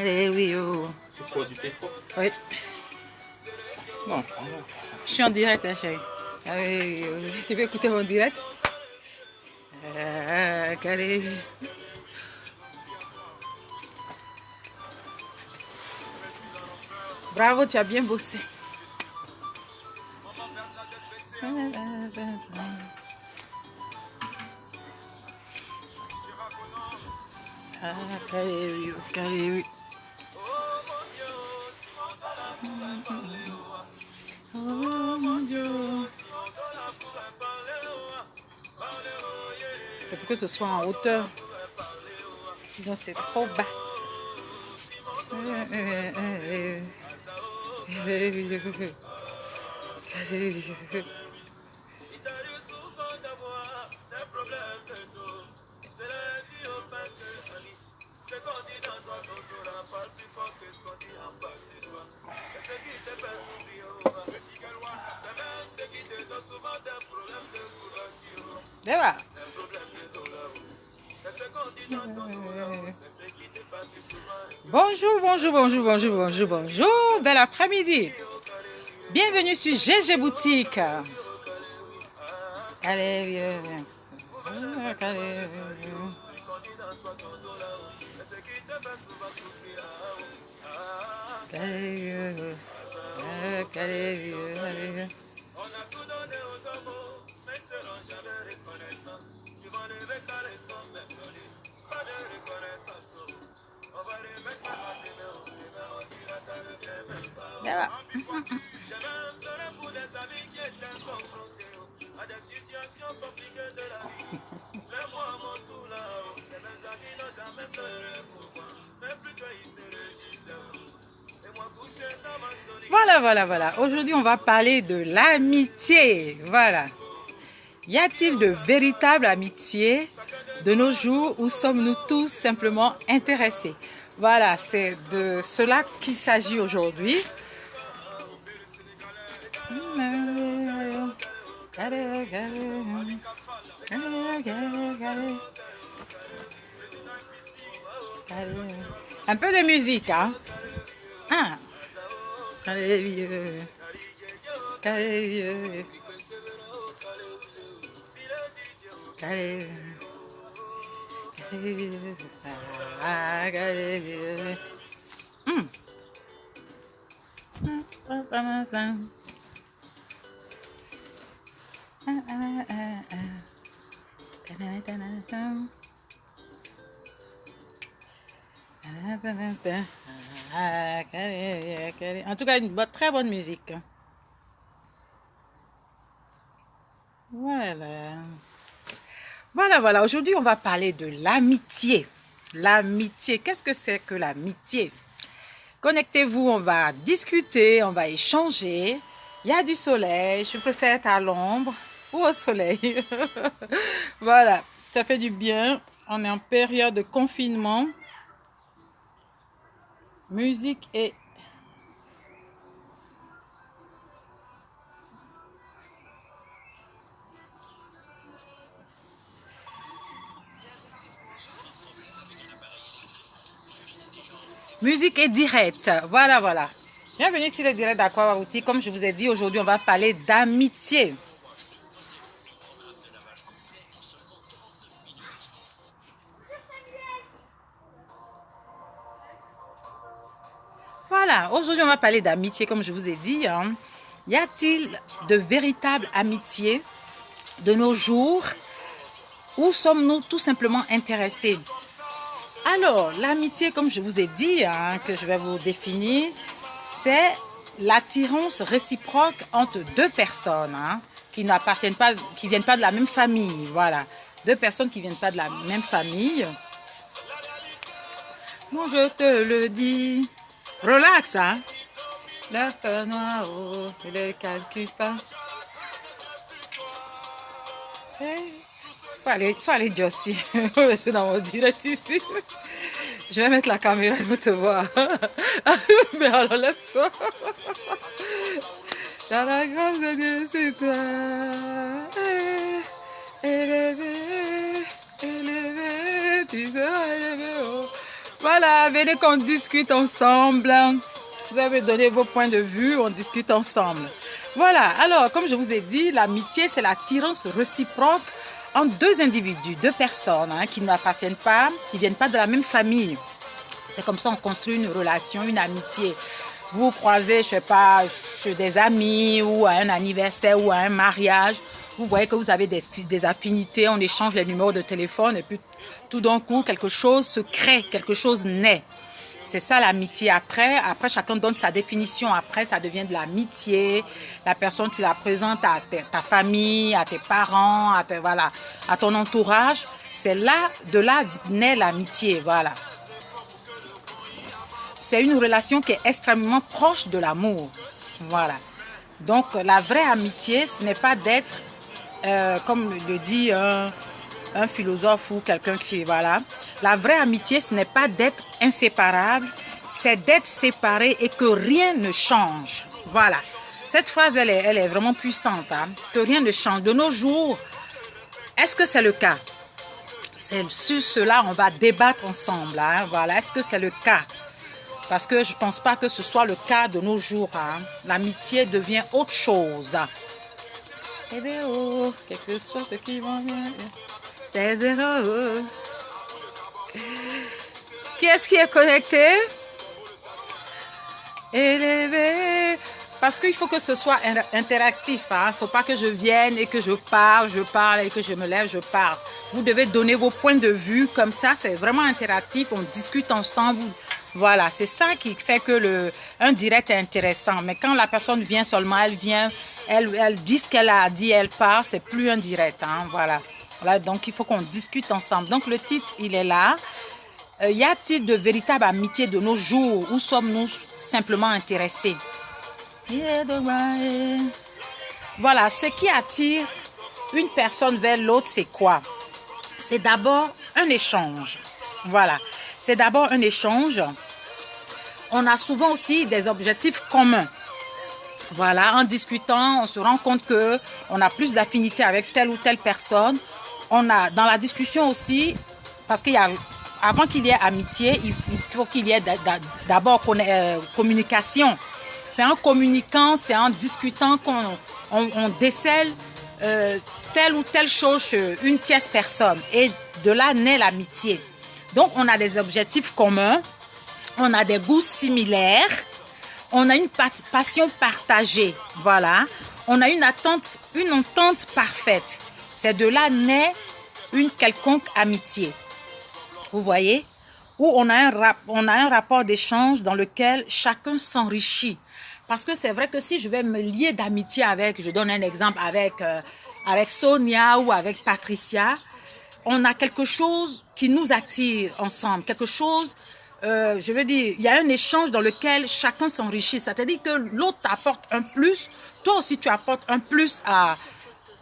Allez, oui, oh. Tu produis tes fois. Oui. Bon, je suis en direct, hein, chérie. Ah oui, oui, tu veux écouter mon direct? Allez. Bravo, tu as bien bossé. Oui. Oh mon Dieu. C'est pour que ce soit en hauteur. Sinon, c'est trop bas. Voilà. Bonjour. Bel après-midi. Bienvenue sur GG Boutique. Allez, Là-bas. Voilà. Aujourd'hui, on va parler de l'amitié. Voilà. Y a-t-il de véritable amitié de nos jours ou sommes-nous tous simplement intéressés? Voilà, c'est de cela qu'il s'agit aujourd'hui. Un peu de musique, hein? Ah. En tout cas, une très bonne musique. Voilà. Aujourd'hui, on va parler de l'amitié. L'amitié, qu'est-ce que c'est que l'amitié? Connectez-vous, on va discuter, on va échanger. Il y a du soleil, je préfère être à l'ombre ou au soleil. Voilà, ça fait du bien. On est en période de confinement. Musique et... Musique et direct. Voilà. Bienvenue sur le direct d'Aqua Boutique. Comme je vous ai dit, aujourd'hui, on va parler d'amitié. Voilà, aujourd'hui, on va parler d'amitié, comme je vous ai dit. Hein. Y a-t-il de véritable amitié de nos jours ou sommes-nous tout simplement intéressés? Alors, l'amitié, comme je vous ai dit, hein, que je vais vous définir, c'est l'attirance réciproque entre deux personnes hein, qui n'appartiennent pas, qui viennent pas de la même famille. Voilà, deux personnes qui viennent pas de la même famille. Moi, je te le dis. Relax, hein. Le feu noir, oh, ne le calcule pas. Faut aller Josie. C'est dans mon direct ici. Je vais mettre la caméra, il faut te voir. Mais alors, lève-toi. Dans la grâce de Dieu, c'est toi. Élevé, tu seras élevé. Oh. Voilà, venez qu'on discute ensemble. Vous avez donné vos points de vue, on discute ensemble. Voilà, alors comme je vous ai dit, l'amitié c'est l'attirance réciproque entre deux individus, deux personnes qui n'appartiennent pas, qui ne viennent pas de la même famille. C'est comme ça qu'on construit une relation, une amitié. Vous croisez, je ne sais pas, chez des amis ou à un anniversaire ou à un mariage. Vous voyez que vous avez des affinités, on échange les numéros de téléphone et puis tout d'un coup, quelque chose se crée, quelque chose naît. C'est ça l'amitié. Après, chacun donne sa définition. Après, ça devient de l'amitié. La personne, tu la présentes à ta famille, à tes parents, à ton entourage. C'est là, de là naît l'amitié, voilà. C'est une relation qui est extrêmement proche de l'amour, voilà. Donc, la vraie amitié, ce n'est pas d'être, comme le dit un philosophe ou quelqu'un qui, voilà. La vraie amitié, ce n'est pas d'être inséparable, c'est d'être séparé et que rien ne change. Voilà. Cette phrase, elle est vraiment puissante, que rien ne change. De nos jours, est-ce que c'est le cas? C'est sur cela, on va débattre ensemble. Voilà. Est-ce que c'est le cas? Parce que je ne pense pas que ce soit le cas de nos jours. L'amitié devient autre chose. Eh bien, oh, quel que soit ce qui va bien, c'est zéro. Qui est-ce qui est connecté? Élevé. Parce qu'il faut que ce soit interactif. Il ne faut pas que je vienne et que je parle et que je me lève, je parle. Vous devez donner vos points de vue. Comme ça, c'est vraiment interactif. On discute ensemble. Voilà, c'est ça qui fait que un direct est intéressant. Mais quand la personne vient seulement, elle dit ce qu'elle a dit, elle part, c'est plus un direct. Voilà. Donc, il faut qu'on discute ensemble. Donc, le titre, il est là. Y a-t-il de véritable amitié de nos jours ou sommes-nous simplement intéressés? Voilà, ce qui attire une personne vers l'autre, c'est quoi? C'est d'abord un échange. Voilà, c'est d'abord un échange. On a souvent aussi des objectifs communs. Voilà, en discutant, on se rend compte qu'on a plus d'affinité avec telle ou telle personne. On a dans la discussion aussi, parce avant qu'il y ait amitié, il faut qu'il y ait d'abord communication. C'est en communiquant, c'est en discutant qu'on décèle telle ou telle chose chez une tierce personne. Et de là naît l'amitié. Donc, on a des objectifs communs, on a des goûts similaires, on a une passion partagée. Voilà. On a une entente parfaite. C'est de là naît une quelconque amitié. Vous voyez? Où on a un rapport d'échange dans lequel chacun s'enrichit. Parce que c'est vrai que si je vais me lier d'amitié je donne un exemple avec Sonia ou avec Patricia, on a quelque chose qui nous attire ensemble, quelque chose, je veux dire, il y a un échange dans lequel chacun s'enrichit. C'est-à-dire que l'autre apporte un plus, toi aussi tu apportes un plus à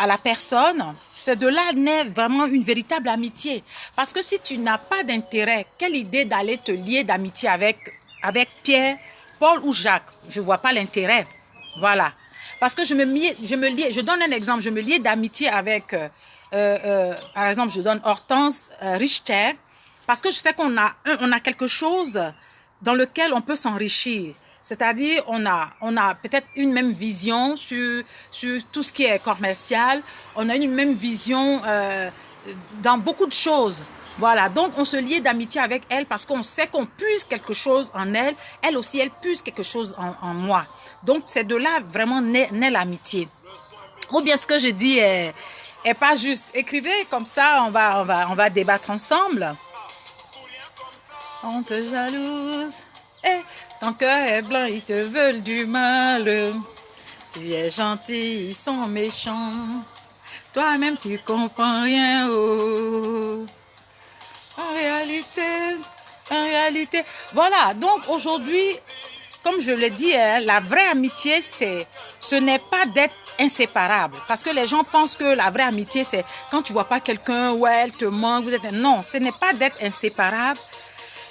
la personne. C'est de là naît vraiment une véritable amitié. Parce que si tu n'as pas d'intérêt, quelle idée d'aller te lier d'amitié avec Pierre, Paul ou Jacques? Je ne vois pas l'intérêt. Voilà. Parce que je donne un exemple, je me lie d'amitié avec, par exemple, je donne Hortense Richter, parce que je sais qu'on a quelque chose dans lequel on peut s'enrichir. C'est-à-dire, on a peut-être une même vision sur tout ce qui est commercial, on a une même vision dans beaucoup de choses. Voilà, donc on se lie d'amitié avec elle parce qu'on sait qu'on puise quelque chose en elle, elle aussi, elle puise quelque chose en moi. Donc, c'est de là vraiment naît l'amitié. Ou bien ce que je dis est pas juste. Écrivez comme ça, on va débattre ensemble. On te jalouse, ton cœur est blanc, ils te veulent du mal. Tu es gentil, ils sont méchants. Toi-même, tu comprends rien. Oh. En réalité. Voilà, donc aujourd'hui, comme je l'ai dit, la vraie amitié, ce n'est pas d'être inséparable. Parce que les gens pensent que la vraie amitié, c'est quand tu ne vois pas quelqu'un, elle te manque. Non, ce n'est pas d'être inséparable.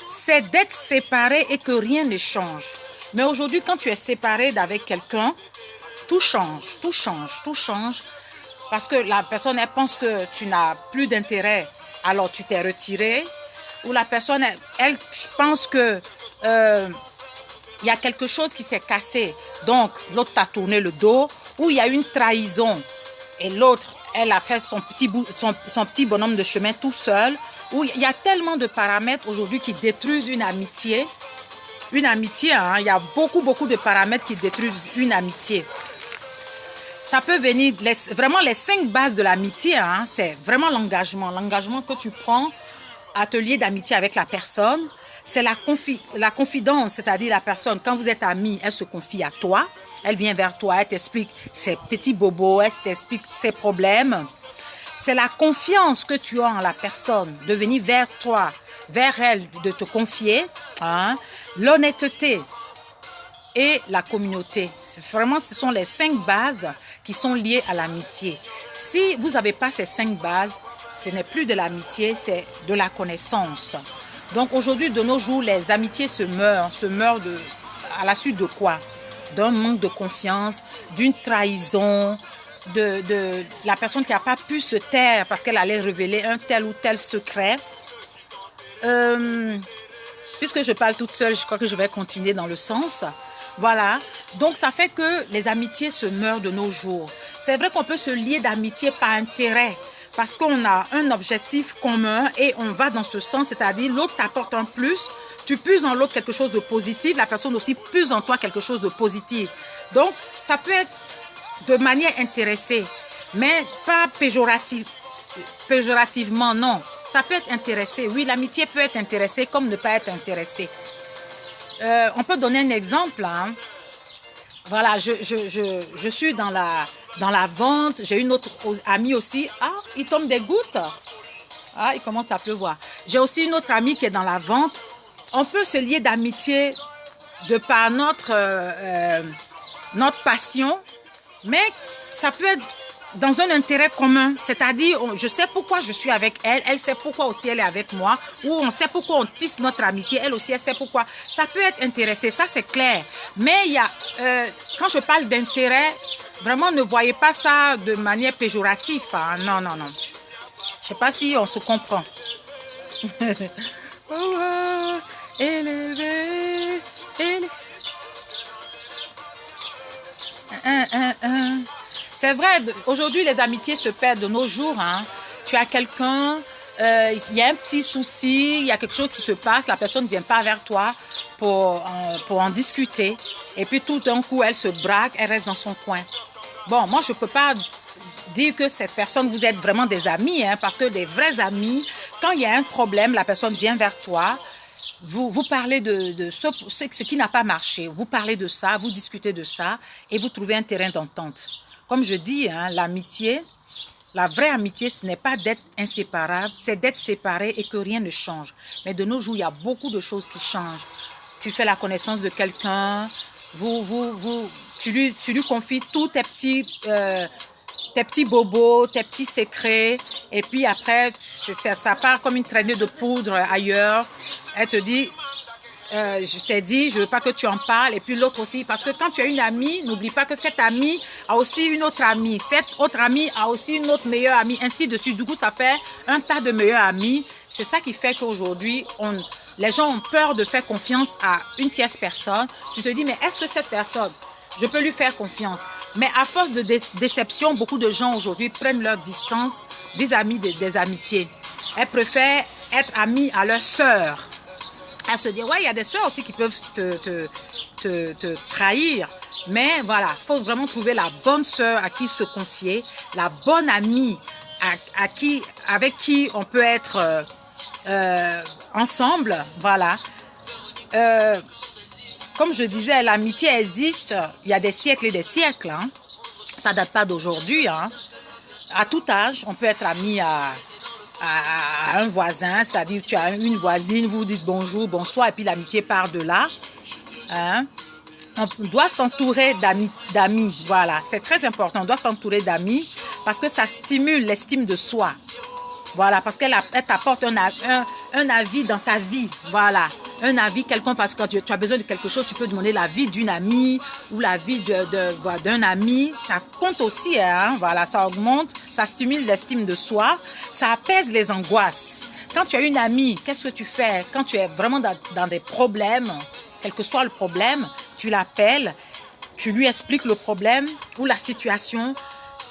C'est d'être séparé et que rien ne change. Mais aujourd'hui, quand tu es séparé d'avec quelqu'un, tout change. Parce que la personne, elle pense que tu n'as plus d'intérêt. Alors, tu t'es retiré. où la personne, elle pense que il y a quelque chose qui s'est cassé, donc l'autre t'a tourné le dos, ou il y a une trahison et l'autre, elle a fait son petit bonhomme de chemin tout seul, où il y a tellement de paramètres aujourd'hui qui détruisent une amitié. Une amitié, hein, il y a beaucoup de paramètres qui détruisent une amitié. Ça peut venir, vraiment les 5 bases de l'amitié, hein, c'est vraiment l'engagement. L'engagement que tu prends à te lier d'amitié avec la personne. C'est la confidence, c'est-à-dire la personne, quand vous êtes amis, elle se confie à toi. Elle vient vers toi, elle t'explique ses petits bobos, elle t'explique ses problèmes. C'est la confiance que tu as en la personne, de venir vers toi, vers elle, de te confier. Hein? L'honnêteté et la communauté. Vraiment, ce sont les 5 bases qui sont liées à l'amitié. Si vous n'avez pas ces 5 bases, ce n'est plus de l'amitié, c'est de la connaissance. Donc aujourd'hui, de nos jours, les amitiés se meurent à la suite de quoi? D'un manque de confiance, d'une trahison, de la personne qui n'a pas pu se taire parce qu'elle allait révéler un tel ou tel secret. Puisque je parle toute seule, je crois que je vais continuer dans le sens. Voilà, donc ça fait que les amitiés se meurent de nos jours. C'est vrai qu'on peut se lier d'amitié par intérêt, parce qu'on a un objectif commun et on va dans ce sens, c'est-à-dire l'autre t'apporte un plus, tu puises en l'autre quelque chose de positif, la personne aussi puise en toi quelque chose de positif. Donc, ça peut être de manière intéressée, mais pas péjorativement, non. Ça peut être intéressé, oui, l'amitié peut être intéressée comme ne pas être intéressée. On peut donner un exemple, hein. Voilà, je suis dans la vente. J'ai une autre amie aussi. Ah, il tombe des gouttes. Ah, il commence à pleuvoir. J'ai aussi une autre amie qui est dans la vente. On peut se lier d'amitié de par notre passion, mais ça peut être dans un intérêt commun. C'est-à-dire, je sais pourquoi je suis avec elle, elle sait pourquoi aussi elle est avec moi, ou on sait pourquoi on tisse notre amitié, elle aussi elle sait pourquoi. Ça peut être intéressé, ça c'est clair. Mais il y a, quand je parle d'intérêt, vraiment ne voyez pas ça de manière péjorative. Hein. Non, non, non. Je ne sais pas si on se comprend. Élevé, élevé. C'est vrai, aujourd'hui les amitiés se perdent de nos jours. Hein. Tu as quelqu'un, il y a un petit souci, il y a quelque chose qui se passe, la personne ne vient pas vers toi pour en discuter. Et puis tout d'un coup, elle se braque, elle reste dans son coin. Bon, moi je ne peux pas dire que cette personne, vous êtes vraiment des amis, hein, parce que des vrais amis, quand il y a un problème, la personne vient vers toi, vous parlez de ce qui n'a pas marché, vous parlez de ça, vous discutez de ça et vous trouvez un terrain d'entente. Comme je dis, hein, l'amitié, la vraie amitié, ce n'est pas d'être inséparable, c'est d'être séparé et que rien ne change. Mais de nos jours, il y a beaucoup de choses qui changent. Tu fais la connaissance de quelqu'un, tu lui confies tous tes petits bobos, tes petits secrets, et puis après, ça part comme une traînée de poudre ailleurs. Elle te dit, je t'ai dit, je veux pas que tu en parles, et puis l'autre aussi, parce que quand tu as une amie, n'oublie pas que cette amie a aussi une autre amie, cette autre amie a aussi une autre meilleure amie, ainsi de suite. Du coup, ça fait un tas de meilleurs amis. C'est ça qui fait qu'aujourd'hui, les gens ont peur de faire confiance à une tierce personne. Tu te dis, mais est-ce que cette personne, je peux lui faire confiance? Mais à force de déception, beaucoup de gens aujourd'hui prennent leur distance vis-à-vis des amitiés. Elles préfèrent être amies à leur sœur. À se dire, ouais, il y a des sœurs aussi qui peuvent te trahir. Mais voilà, il faut vraiment trouver la bonne sœur à qui se confier, la bonne amie avec qui on peut être ensemble. Voilà. Comme je disais, l'amitié existe il y a des siècles et des siècles. Hein. Ça ne date pas d'aujourd'hui. Hein. À tout âge, on peut être ami à un voisin, c'est-à-dire tu as une voisine, vous dites bonjour, bonsoir, et puis l'amitié part de là. Hein? On doit s'entourer d'amis, voilà, c'est très important, on doit s'entourer d'amis parce que ça stimule l'estime de soi. Voilà, parce qu'elle t'apporte un avis dans ta vie, voilà. Un avis, quelqu'un, parce que quand tu as besoin de quelque chose, tu peux demander l'avis d'une amie ou l'avis d'un ami. Ça compte aussi, hein, voilà, ça augmente, ça stimule l'estime de soi, ça apaise les angoisses. Quand tu as une amie, qu'est-ce que tu fais? Quand tu es vraiment dans des problèmes, quel que soit le problème, tu l'appelles, tu lui expliques le problème ou la situation,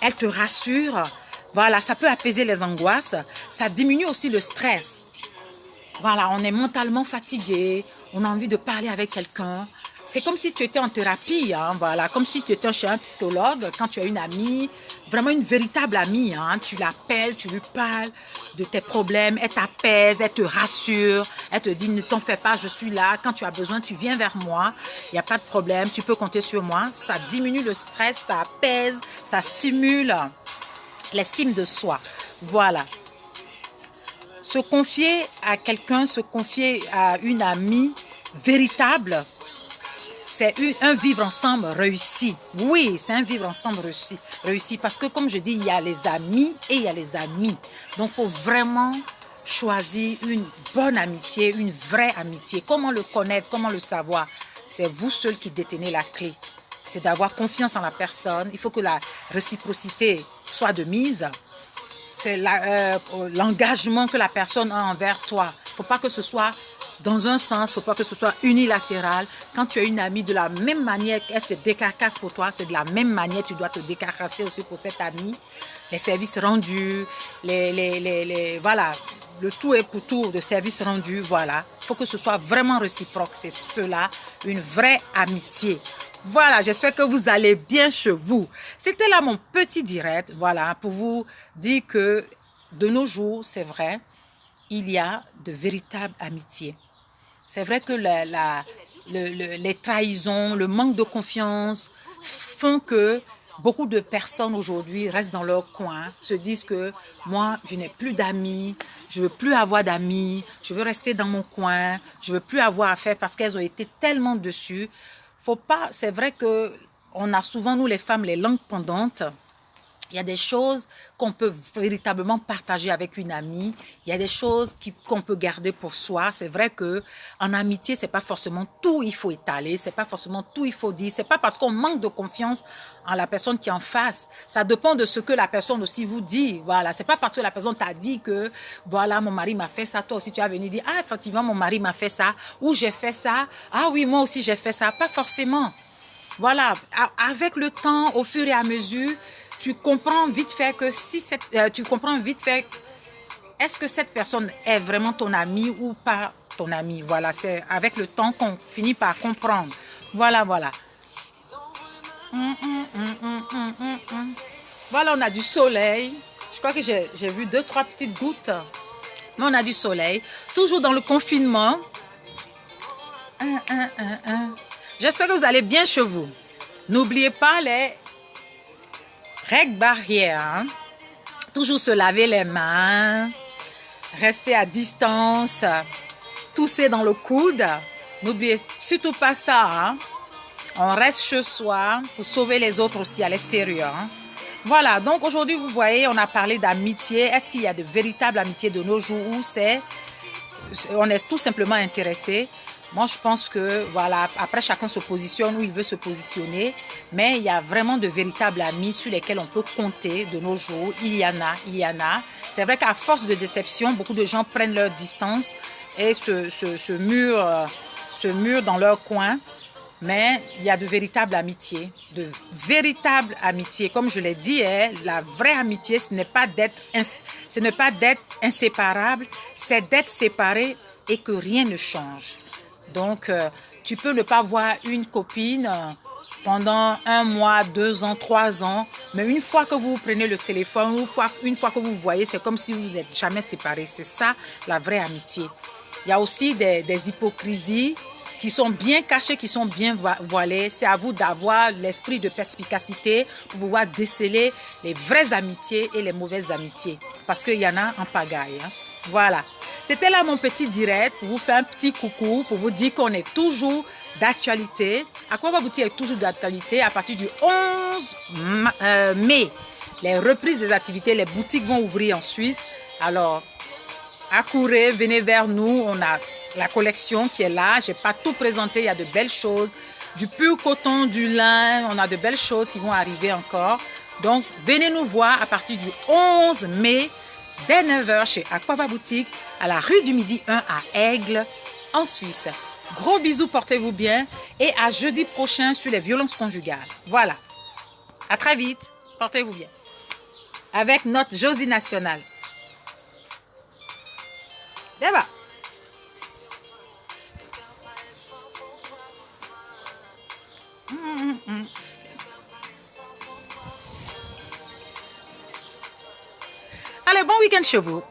elle te rassure. Voilà, ça peut apaiser les angoisses, ça diminue aussi le stress. Voilà, on est mentalement fatigué, on a envie de parler avec quelqu'un. C'est comme si tu étais en thérapie, hein, voilà, comme si tu étais chez un psychologue. Quand tu as une amie, vraiment une véritable amie, hein, tu l'appelles, tu lui parles de tes problèmes, elle t'apaise, elle te rassure, elle te dit ne t'en fais pas, je suis là. Quand tu as besoin, tu viens vers moi, il n'y a pas de problème, tu peux compter sur moi. Ça diminue le stress, ça apaise, ça stimule l'estime de soi. Voilà. Se confier à quelqu'un, se confier à une amie véritable, c'est un vivre ensemble réussi. Oui, c'est un vivre ensemble réussi. Parce que comme je dis, il y a les amis et il y a les amis. Donc, il faut vraiment choisir une bonne amitié, une vraie amitié. Comment le connaître, comment le savoir? C'est vous seul qui détenez la clé. C'est d'avoir confiance en la personne. Il faut que la réciprocité soit de mise. C'est l'engagement que la personne a envers toi. Il ne faut pas que ce soit dans un sens, il ne faut pas que ce soit unilatéral. Quand tu as une amie, de la même manière qu'elle se décarcasse pour toi, c'est de la même manière que tu dois te décarcasser aussi pour cette amie. Les services rendus, voilà, le tout est pour tout de services rendus, voilà. Il faut que ce soit vraiment réciproque, c'est cela, une vraie amitié. Voilà, j'espère que vous allez bien chez vous. C'était là mon petit direct, voilà, pour vous dire que de nos jours, c'est vrai, il y a de véritables amitiés. C'est vrai que les trahisons, le manque de confiance font que beaucoup de personnes aujourd'hui restent dans leur coin, se disent que moi, je n'ai plus d'amis, je ne veux plus avoir d'amis, je veux rester dans mon coin, je ne veux plus avoir affaire parce qu'elles ont été tellement dessus. Faut pas, c'est vrai que on a souvent, nous les femmes, les langues pendantes. Il y a des choses qu'on peut véritablement partager avec une amie. Il y a des choses qu'on peut garder pour soi. C'est vrai que en amitié, c'est pas forcément tout il faut étaler. C'est pas forcément tout il faut dire. C'est pas parce qu'on manque de confiance en la personne qui est en face. Ça dépend de ce que la personne aussi vous dit. Voilà. C'est pas parce que la personne t'a dit que, voilà, mon mari m'a fait ça. Toi aussi, tu as venu dire, ah, effectivement, mon mari m'a fait ça. Ou j'ai fait ça. Ah oui, moi aussi, j'ai fait ça. Pas forcément. Voilà. Avec le temps, au fur et à mesure, tu comprends vite fait que est-ce que cette personne est vraiment ton ami ou pas ton ami. Voilà, c'est avec le temps qu'on finit par comprendre. Voilà, voilà. Voilà, on a du soleil. Je crois que j'ai vu 2-3 petites gouttes. Mais on a du soleil. Toujours dans le confinement. J'espère que vous allez bien chez vous. N'oubliez pas les règles barrières, hein? Toujours se laver les mains, rester à distance, tousser dans le coude. N'oubliez surtout pas ça, hein? On reste chez soi pour sauver les autres aussi à l'extérieur, hein? Voilà, donc aujourd'hui, vous voyez, on a parlé d'amitié. Est-ce qu'il y a de véritables amitiés de nos jours où on est tout simplement intéressé? Moi, je pense que, voilà, après, chacun se positionne où il veut se positionner. Mais il y a vraiment de véritables amis sur lesquels on peut compter de nos jours. Il y en a. C'est vrai qu'à force de déception, beaucoup de gens prennent leur distance et se murent dans leur coin. Mais il y a de véritables amitiés. Comme je l'ai dit, hein, la vraie amitié, ce n'est pas d'être inséparable, c'est d'être séparé et que rien ne change. Donc, tu peux ne pas voir une copine pendant 1 mois, 2 ans, 3 ans, mais une fois que vous prenez le téléphone, une fois que vous voyez, c'est comme si vous n'êtes jamais séparés. C'est ça, la vraie amitié. Il y a aussi des hypocrisies qui sont bien cachées, qui sont bien voilées. C'est à vous d'avoir l'esprit de perspicacité pour pouvoir déceler les vraies amitiés et les mauvaises amitiés. Parce qu'il y en a en pagaille, hein. Voilà. C'était là mon petit direct pour vous faire un petit coucou, pour vous dire qu'on est toujours d'actualité. Aquaba Boutique est toujours d'actualité à partir du 11 mai. Les reprises des activités, les boutiques vont ouvrir en Suisse. Alors, accourez, venez vers nous. On a la collection qui est là. Je n'ai pas tout présenté, il y a de belles choses. Du pur coton, du lin, on a de belles choses qui vont arriver encore. Donc, venez nous voir à partir du 11 mai. Dès 9h chez Aquaba Boutique à la rue du Midi 1 à Aigle, en Suisse. Gros bisous, portez-vous bien et à jeudi prochain sur les violences conjugales. Voilà. À très vite. Portez-vous bien. Avec notre Josie nationale. Débat. Allez, bon week-end chez vous.